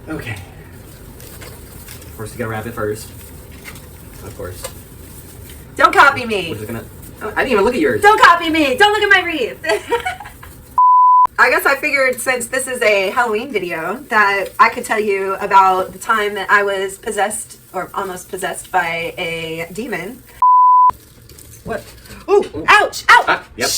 Okay. Of course, you gotta wrap it first. Of course. Don't copy me. We're just gonna... I didn't even look at yours. Don't copy me. Don't look at my wreath. I guess I figured since this is a Halloween video that I could tell you about the time that I was possessed or almost possessed by a demon. What? Ooh, ouch, ow! Yep.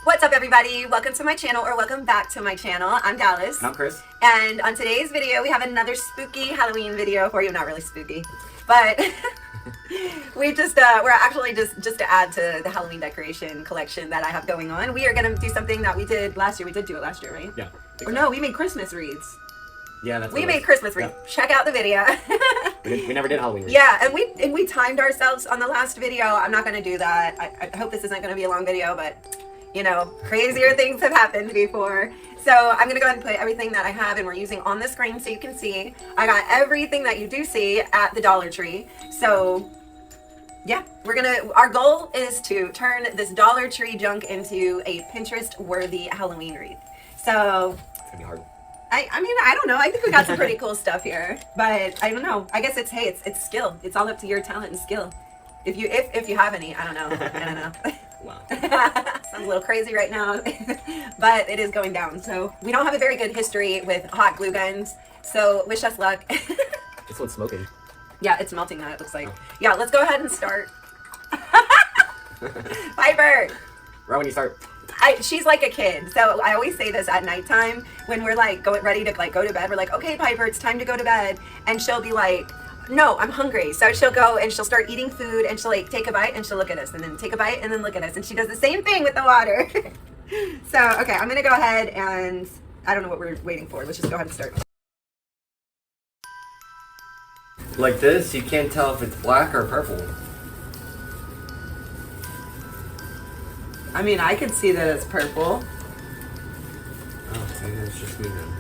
What's up, everybody? Welcome to my channel, or welcome back to my channel. I'm Dallas. I'm Chris. And on today's video, we have another spooky Halloween video for you. Not really spooky, but we're actually just to add to the Halloween decoration collection that I have going on. We are going to do something that we did last year. We did do it last year, right? Yeah. Or no, we made Christmas wreaths. Yeah, that's we made Christmas wreaths. Yeah. Check out the video. we never did Halloween wreaths. Yeah, and we timed ourselves on the last video. I'm not going to do that. I hope this isn't going to be a long video, but you know, crazier things have happened before. So I'm gonna go ahead and put everything that I have and we're using on the screen so you can see. I got everything that you do see at the Dollar Tree. So yeah, our goal is to turn this Dollar Tree junk into a Pinterest worthy Halloween wreath. So it's gonna be hard. I mean, I don't know. I think we got some pretty cool stuff here, but I don't know. I guess it's skill. It's all up to your talent and skill. If you have any, I don't know. Wow. Sounds a little crazy right now, but it is going down. So we don't have a very good history with hot glue guns, so wish us luck. This one's smoking. Yeah, it's melting now, it looks like. Yeah, let's go ahead and start. Piper! Right when you start. She's like a kid, so I always say this at nighttime when we're like ready to like go to bed. We're like, okay, Piper, it's time to go to bed, and she'll be like, no, I'm hungry. So she'll go and she'll start eating food and she'll like take a bite and she'll look at us and then take a bite and then look at us. And she does the same thing with the water. So, okay, I'm going to go ahead and I don't know what we're waiting for. Let's just go ahead and start. Like this, you can't tell if it's black or purple. I mean, I could see that it's purple. Oh, maybe it's just me then.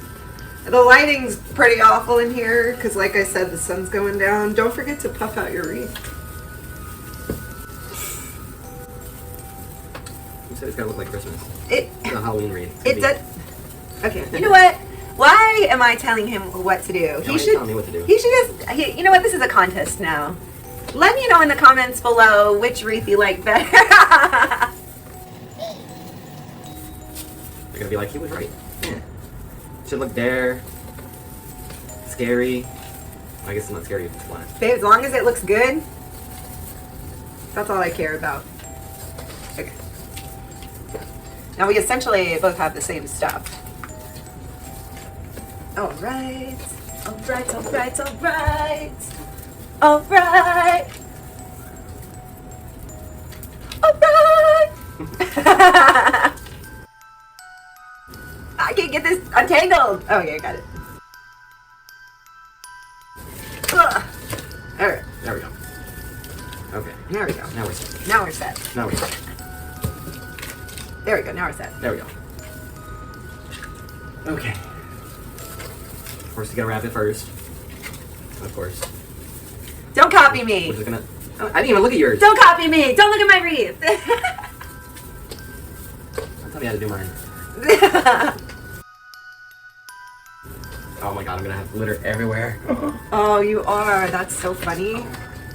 The lighting's pretty awful in here because, like I said, the sun's going down. Don't forget to puff out your wreath. You said it's gotta look like Christmas. It's a Halloween wreath. It does. Okay. You know what? Why am I telling him what to do? He should tell me what to do. He should just. You know what? This is a contest now. Let me know in the comments below which wreath you like better. They're gonna be like, he was right. Yeah. Should look there. Scary. I guess it's not scary if it's black. Babe, as long as it looks good, that's all I care about. Okay. Now we essentially both have the same stuff. Alright. Alright, alright, alright. Alright. Alright. I can't get this untangled. Oh, yeah, I got it. Ugh. All right. There we go. Okay. There we go. Now we're set. Now we're set. Now we're set. There we go. Now we're set. There we go. Okay. Of course, you gotta wrap it first. Of course. Don't copy me. We're just gonna... I didn't even look at yours. Don't copy me. Don't look at my wreath. Don't tell me how to do mine. Oh my god, I'm gonna have glitter everywhere. Oh, you are. That's so funny.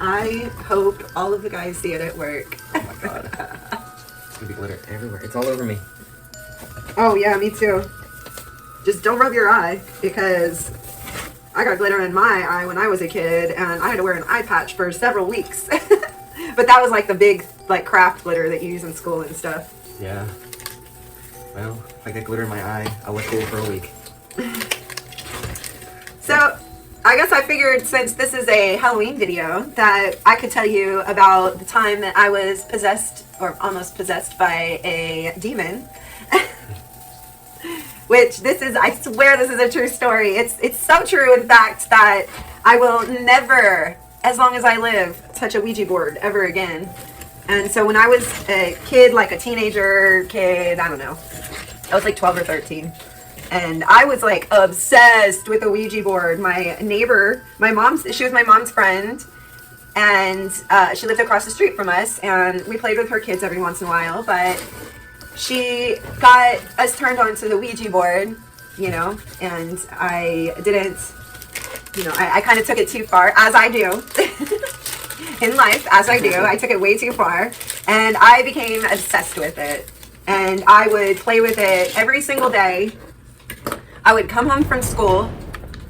I hope all of the guys see it at work. Oh my god. It's gonna be glitter everywhere. It's all over me. Oh yeah, me too. Just don't rub your eye, because I got glitter in my eye when I was a kid and I had to wear an eye patch for several weeks. But that was like the big like craft glitter that you use in school and stuff. Yeah. Well, if I get glitter in my eye, I'll let go for a week. So, I guess I figured since this is a Halloween video that I could tell you about the time that I was possessed or almost possessed by a demon. Which I swear this is a true story. It's so true, in fact, that I will never, as long as I live, touch a Ouija board ever again. And so when I was a kid, like a teenager kid, I don't know, I was like 12 or 13. And I was like obsessed with the Ouija board. My neighbor, she was my mom's friend, and she lived across the street from us, and we played with her kids every once in a while, but she got us turned on to the Ouija board, you know, and I didn't, you know, I kind of took it too far, as I do in life, as I do. I took it way too far, and I became obsessed with it. And I would play with it every single day. I would come home from school.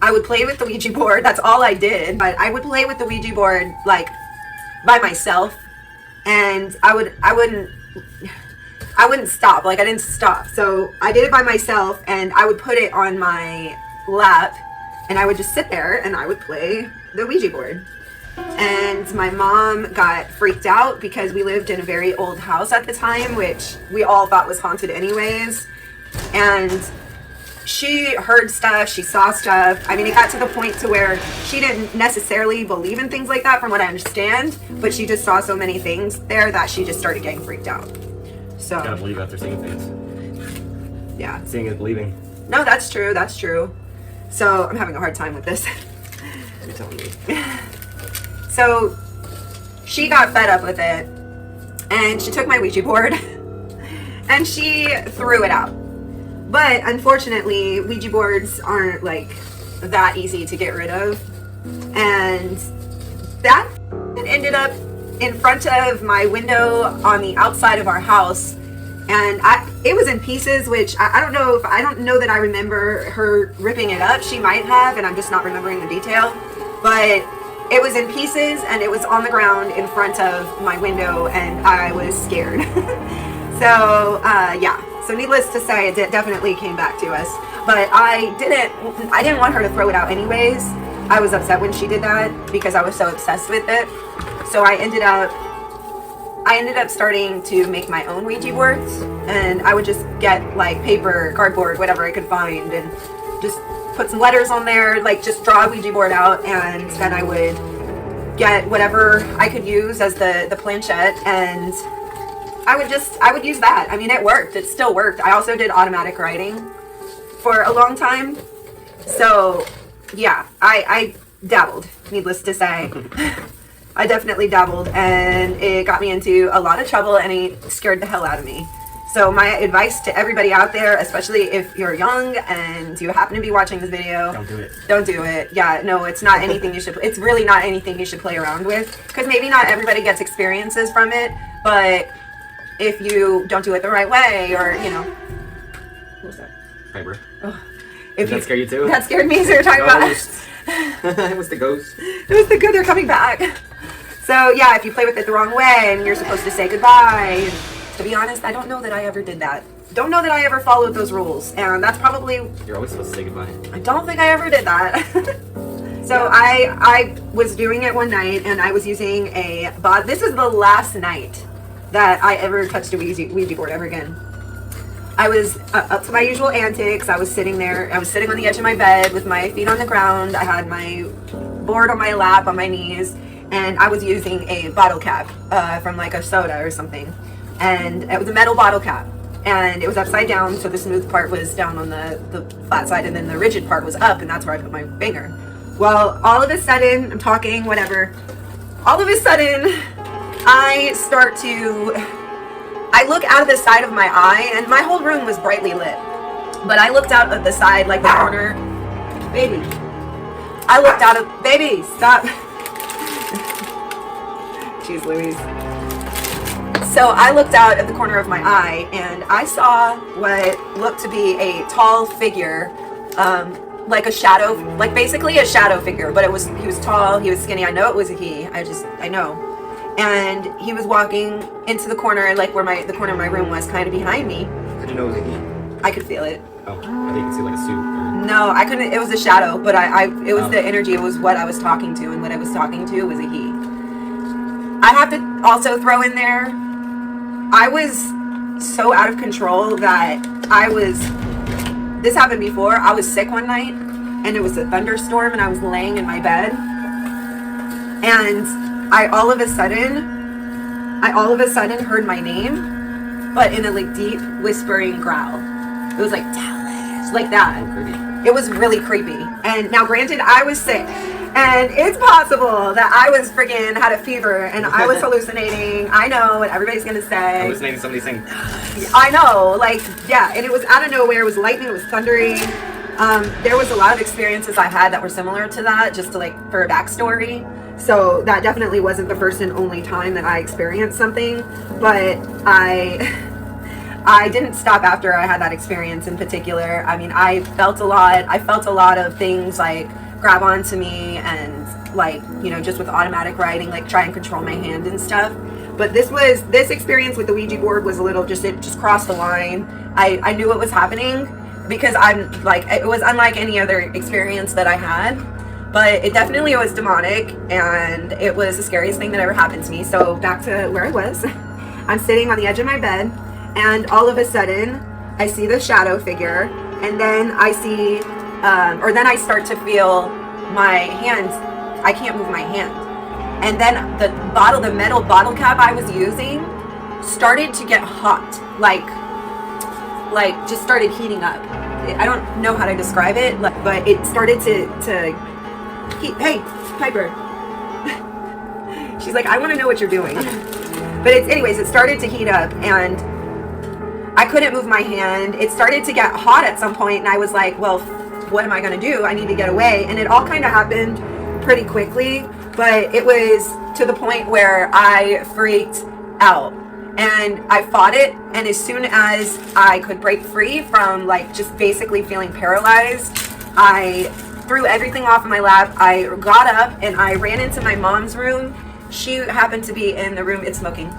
I would play with the Ouija board. That's all I did. But I would play with the Ouija board like by myself, and I wouldn't stop. Like I didn't stop. So I did it by myself, and I would put it on my lap, and I would just sit there and I would play the Ouija board. And my mom got freaked out because we lived in a very old house at the time, which we all thought was haunted anyways. And she heard stuff, she saw stuff. I mean, it got to the point to where she didn't necessarily believe in things like that from what I understand, but she just saw so many things there that she just started getting freaked out. So You gotta believe after seeing things. yeah. Seeing is believing. No, that's true, that's true. So I'm having a hard time with this. You're telling me. So she got fed up with it, and she took my Ouija board and she threw it out. But unfortunately, Ouija boards aren't like that easy to get rid of. And that ended up in front of my window on the outside of our house. And it was in pieces, which I don't know that I remember her ripping it up. She might have, and I'm just not remembering the detail. But it was in pieces, and it was on the ground in front of my window, and I was scared. So, yeah. So needless to say, it definitely came back to us. But I didn't want her to throw it out anyways. I was upset when she did that because I was so obsessed with it. So I ended up starting to make my own Ouija boards, and I would just get like paper, cardboard, whatever I could find, and just put some letters on there, like just draw a Ouija board out, and then I would get whatever I could use as the planchette, and I would use that. I mean, it worked. It still worked. I also did automatic writing for a long time. So yeah, I dabbled, needless to say. I definitely dabbled, and it got me into a lot of trouble, and it scared the hell out of me. So my advice to everybody out there, especially if you're young and you happen to be watching this video, Don't do it. Don't do it. Yeah, no, it's not anything you should. It's really not anything you should play around with, because maybe not everybody gets experiences from it. But if you don't do it the right way, or you know, what was that? Piper. Oh, Did that scare you too? That scared me. So you're talking about It was the ghost. it was the good. They're coming back. So yeah, if you play with it the wrong way and you're supposed to say goodbye. To be honest, I don't know that I ever did that. Don't know that I ever followed those rules, and that's probably. You're always supposed to say goodbye. I don't think I ever did that. So I was doing it one night, and I was using a bot. This is the last night that I ever touched a Ouija board ever again. I was up to my usual antics. I was sitting there. I was sitting on the edge of my bed with my feet on the ground. I had my board on my lap, on my knees, and I was using a bottle cap from like a soda or something. And it was a metal bottle cap, and it was upside down, so the smooth part was down on the flat side, and then the rigid part was up, and that's where I put my finger. Well, all of a sudden, I'm talking, whatever, all of a sudden, I look out of the side of my eye, and my whole room was brightly lit, but I looked out of the side, like the corner, baby, I looked out of, baby, stop, jeez Louise. So I looked out at the corner of my eye, and I saw what looked to be a tall figure, like a shadow, like basically a shadow figure, but he was tall, he was skinny. I know it was a he. I know. And he was walking into the corner, like where the corner of my room was, kind of behind me. How'd you know it was a he? I could feel it. Oh, I think you could see like a suit. Or... No, I couldn't. It was a shadow, but it was the energy. It was what I was talking to, and what I was talking to was a he. I have to also throw in there, I was so out of control that this happened before. I was sick one night, and it was a thunderstorm, and I was laying in my bed, and I all of a sudden heard my name, but in a like deep whispering growl. It was like, Dallas, like that. Oh, creepy. It was really creepy. And now granted, I was sick, and it's possible that I was friggin' had a fever and I was hallucinating. I know what everybody's gonna say. Hallucinating somebody saying, I know, like, yeah, and it was out of nowhere. It was lightning, it was thundering. There was a lot of experiences I had that were similar to that, just to like for a backstory. So that definitely wasn't the first and only time that I experienced something, but I didn't stop after I had that experience in particular. I mean, I felt a lot of things like grab onto me and like, you know, just with automatic writing, like try and control my hand and stuff. But this experience with the Ouija board was a little, it just crossed the line. I knew what was happening because I'm like, it was unlike any other experience that I had, but it definitely was demonic and it was the scariest thing that ever happened to me. So back to where I was, I'm sitting on the edge of my bed and all of a sudden I see the shadow figure and then I see, or then I start to feel my hand. I can't move my hand. And then the metal bottle cap I was using started to get hot, like just started heating up. I don't know how to describe it, but it started to heat. Hey, Piper. She's like, I want to know what you're doing. But anyways, it started to heat up and I couldn't move my hand. It started to get hot at some point and I was like, well, what am I going to do? I need to get away. And it all kind of happened pretty quickly, but it was to the point where I freaked out and I fought it. And as soon as I could break free from like just basically feeling paralyzed, I threw everything off of my lap. I got up and I ran into my mom's room. She happened to be in the room. It's smoking.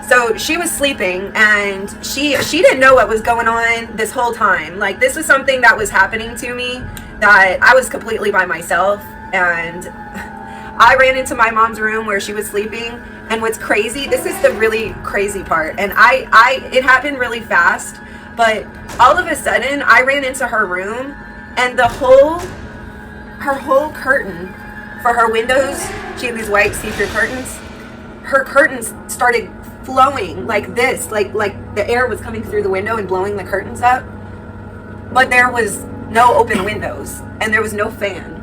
So she was sleeping and she didn't know what was going on this whole time. Like this was something that was happening to me that I was completely by myself, and I ran into my mom's room where she was sleeping. And what's crazy, this is the really crazy part, and it happened really fast, but all of a sudden I ran into her room and her whole curtain for her windows, she had these white see-through curtains, her curtains started flowing like this, like the air was coming through the window and blowing the curtains up, but there was no open windows and there was no fan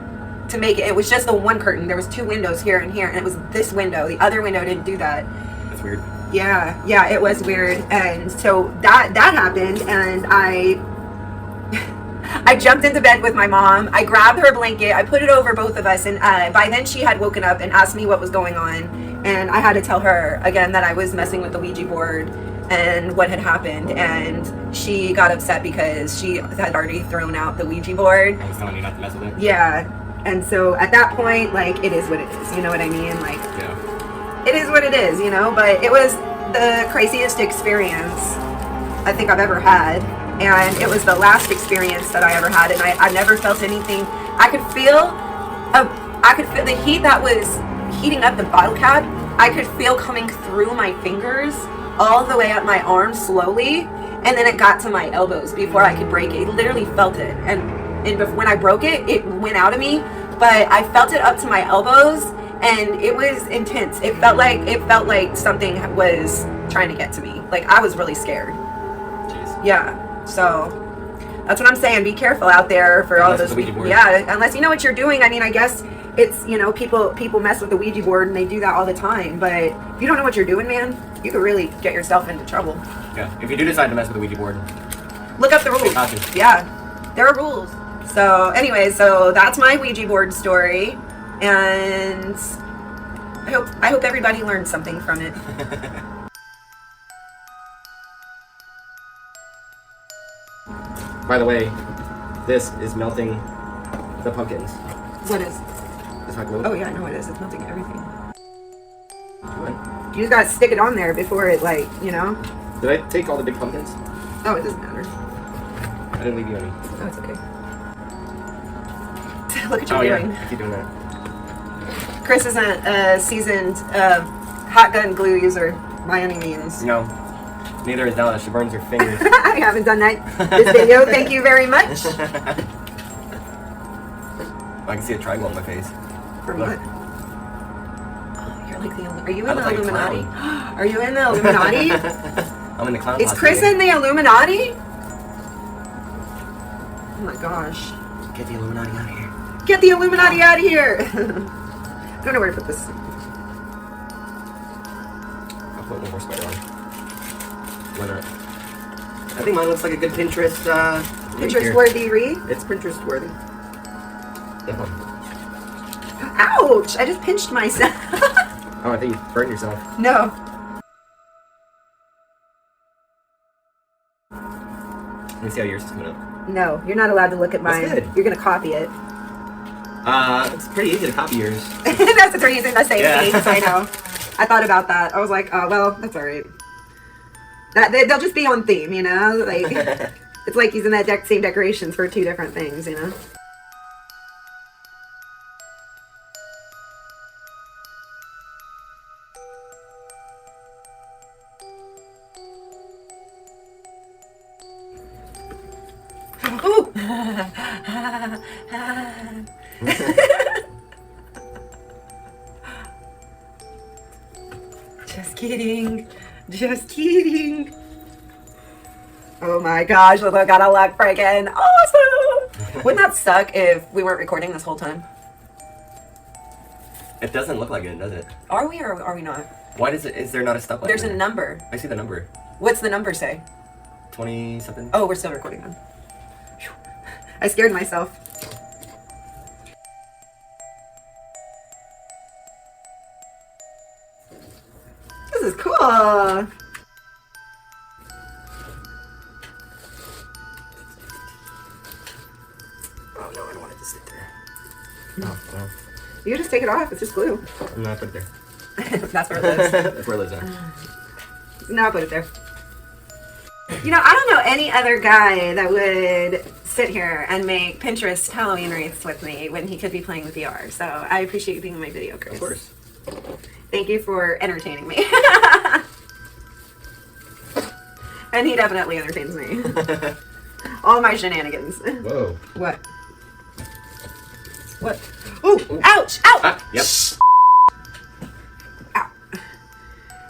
to make it. It was just the one curtain. There was two windows here and here, and it was this window. The other window didn't do that. That's weird. Yeah, it was weird. And so that happened, and I jumped into bed with my mom. I grabbed her blanket. I put it over both of us, and by then she had woken up and asked me what was going on, and I had to tell her again that I was messing with the Ouija board and what had happened, and she got upset because she had already thrown out the Ouija board. I was telling you not to mess with it? Yeah. And so at that point, like, it is what it is, you know what I mean? Like, yeah. It is what it is, you know, but it was the craziest experience I think I've ever had, and it was the last experience that I ever had, and I never felt anything. I could feel the heat that was heating up the bottle cap. I could feel coming through my fingers all the way up my arm slowly, and then it got to my elbows before I could break it. I literally felt it, and when I broke it, it went out of me, but I felt it up to my elbows, and it was intense. It felt like something was trying to get to me. Like I was really scared. Jeez. Yeah, so that's what I'm saying. Be careful out there for all those. Yeah, unless you know what you're doing. I mean, I guess it's, you know, people mess with the Ouija board and they do that all the time. But if you don't know what you're doing, man, you could really get yourself into trouble. Yeah, if you do decide to mess with the Ouija board, look up the rules. Yeah, there are rules. So anyway, so that's my Ouija board story, and I hope everybody learned something from it. By the way, this is melting the pumpkins. What is? It's hot glue. Oh yeah, I know it is. It's melting everything. What? You just gotta stick it on there before it, like, you know. Did I take all the big pumpkins? Oh, it doesn't matter. I didn't leave you any. Oh, it's okay. Look at you doing. Yeah, keep doing that. Chris isn't a seasoned hot gun glue user by any means. No, neither is Donna. She burns her fingers. I haven't done that this video. Thank you very much. I can see a triangle on my face. For Look. what? Oh, you're like the. Are you I in the look like a Illuminati? clown. Are you in the Illuminati? I'm in the clown. Is Chris in the Illuminati? Oh my gosh. Get the Illuminati out of here. Get the Illuminati out of here! I don't know where to put this. I'll put one more spider on. Why not? I think mine looks like a good Pinterest Pinterest worthy wreath. It's Pinterest worthy. Ouch! I just pinched myself. Oh, I think you burned yourself. No. Let me see how yours is coming up. No, you're not allowed to look at mine. That's good. You're gonna copy it. It's pretty easy to copy yours. That's the reason the same Yeah. things. I know. I thought about that. I was like, oh well, that's all right. They'll just be on theme, you know. Like it's like using that same decorations for two different things, you know. Ooh. Just kidding. Just kidding. Oh my gosh, look, I gotta look freaking awesome. Wouldn't that suck if we weren't recording this whole time? It doesn't look like it, does it? Are we or are we not? Why does it? Is there not a stop button? There's a number. I see the number. What's the number say? 20 something. Oh, we're still recording then. Phew. I scared myself. This is cool. Oh no, I don't want it to sit there. Oh, well. You just take it off. It's just glue. No, I put it there. That's where it lives. That's where it lives now. No, I'll put it there. You know, I don't know any other guy that would sit here and make Pinterest Halloween wreaths with me when he could be playing with VR. So I appreciate you being in my video, Chris. Of course. Thank you for entertaining me. And he definitely entertains me. All my shenanigans. Whoa. What? What? Ooh! Ouch! Ow! Ah, yep. Ow.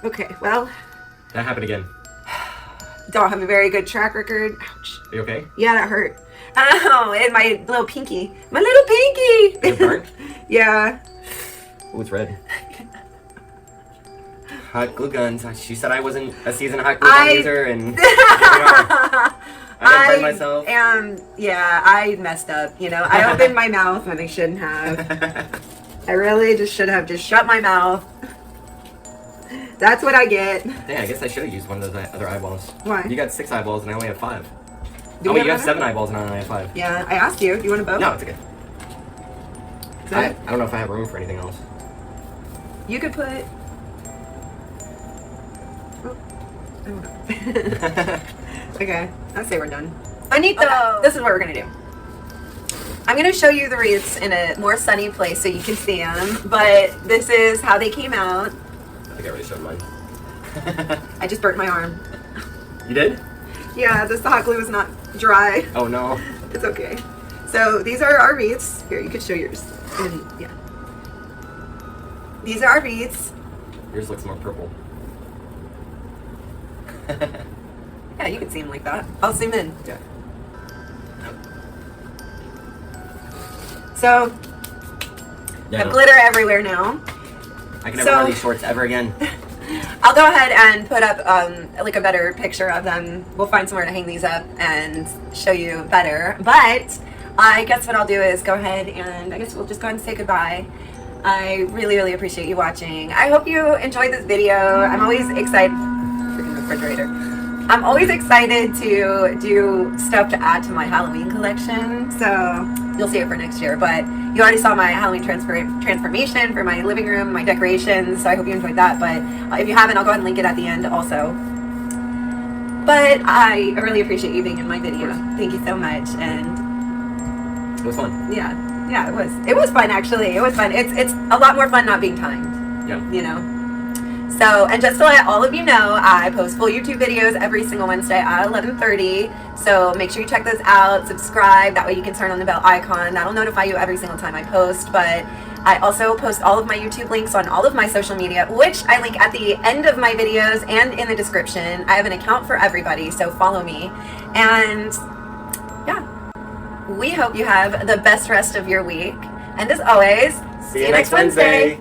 Okay, well, That happened again. don't have a very good track record. Ouch. Are you okay? Yeah, that hurt. Oh, and my little pinky. My little pinky! Is it burnt? Yeah. Ooh, it's red. Hot glue guns. She said I wasn't a seasoned hot glue gun user, and I didn't burn myself. Yeah, I messed up. You know, I opened my mouth when I shouldn't have. I really just should have just shut my mouth. That's what I get. Yeah, I guess I should have used one of those other eyeballs. Why? You got 6 eyeballs and I only have 5. Do Oh, we wait, you have another? 7 eyeballs and I only have 5. Yeah, I asked you. Do you want a bow? No, it's okay. Is I that- don't know if I have room for anything else. You could put. Oh, I don't know. Okay, I'd say we're done. Bonito! Okay, this is what we're gonna do. I'm gonna show you the wreaths in a more sunny place so you can see them, but this is how they came out. I think I already showed mine. I just burnt my arm. You did? Yeah, this hot glue is not dry. Oh no. It's okay. So these are our wreaths. Here, you could show yours. And yeah. These are our wreaths. Yours looks more purple. Yeah, you can see them like that. I'll zoom in. Yeah. So, Yeah, have glitter everywhere now. I can never wear these shorts ever again. I'll go ahead and put up like a better picture of them. We'll find somewhere to hang these up and show you better. But I guess what I'll do is go ahead and I guess we'll just go ahead and say goodbye. I really, really appreciate you watching. I hope you enjoyed this video. I'm always excited. Freaking refrigerator. I'm always excited to do stuff to add to my Halloween collection. So you'll see it for next year. But you already saw my Halloween transformation for my living room, my decorations. So I hope you enjoyed that. But if you haven't, I'll go ahead and link it at the end also. But I really appreciate you being in my video. Thank you so much. And It was fun. yeah, it was. It was fun, actually. It was fun. It's a lot more fun not being timed. Yeah. You know. So, and just to let all of you know, I post full YouTube videos every single Wednesday at 11:30. So make sure you check those out. Subscribe. That way you can turn on the bell icon. That'll notify you every single time I post. But I also post all of my YouTube links on all of my social media, which I link at the end of my videos and in the description. I have an account for everybody, so follow me. And yeah. We hope you have the best rest of your week. And as always, See you next Wednesday.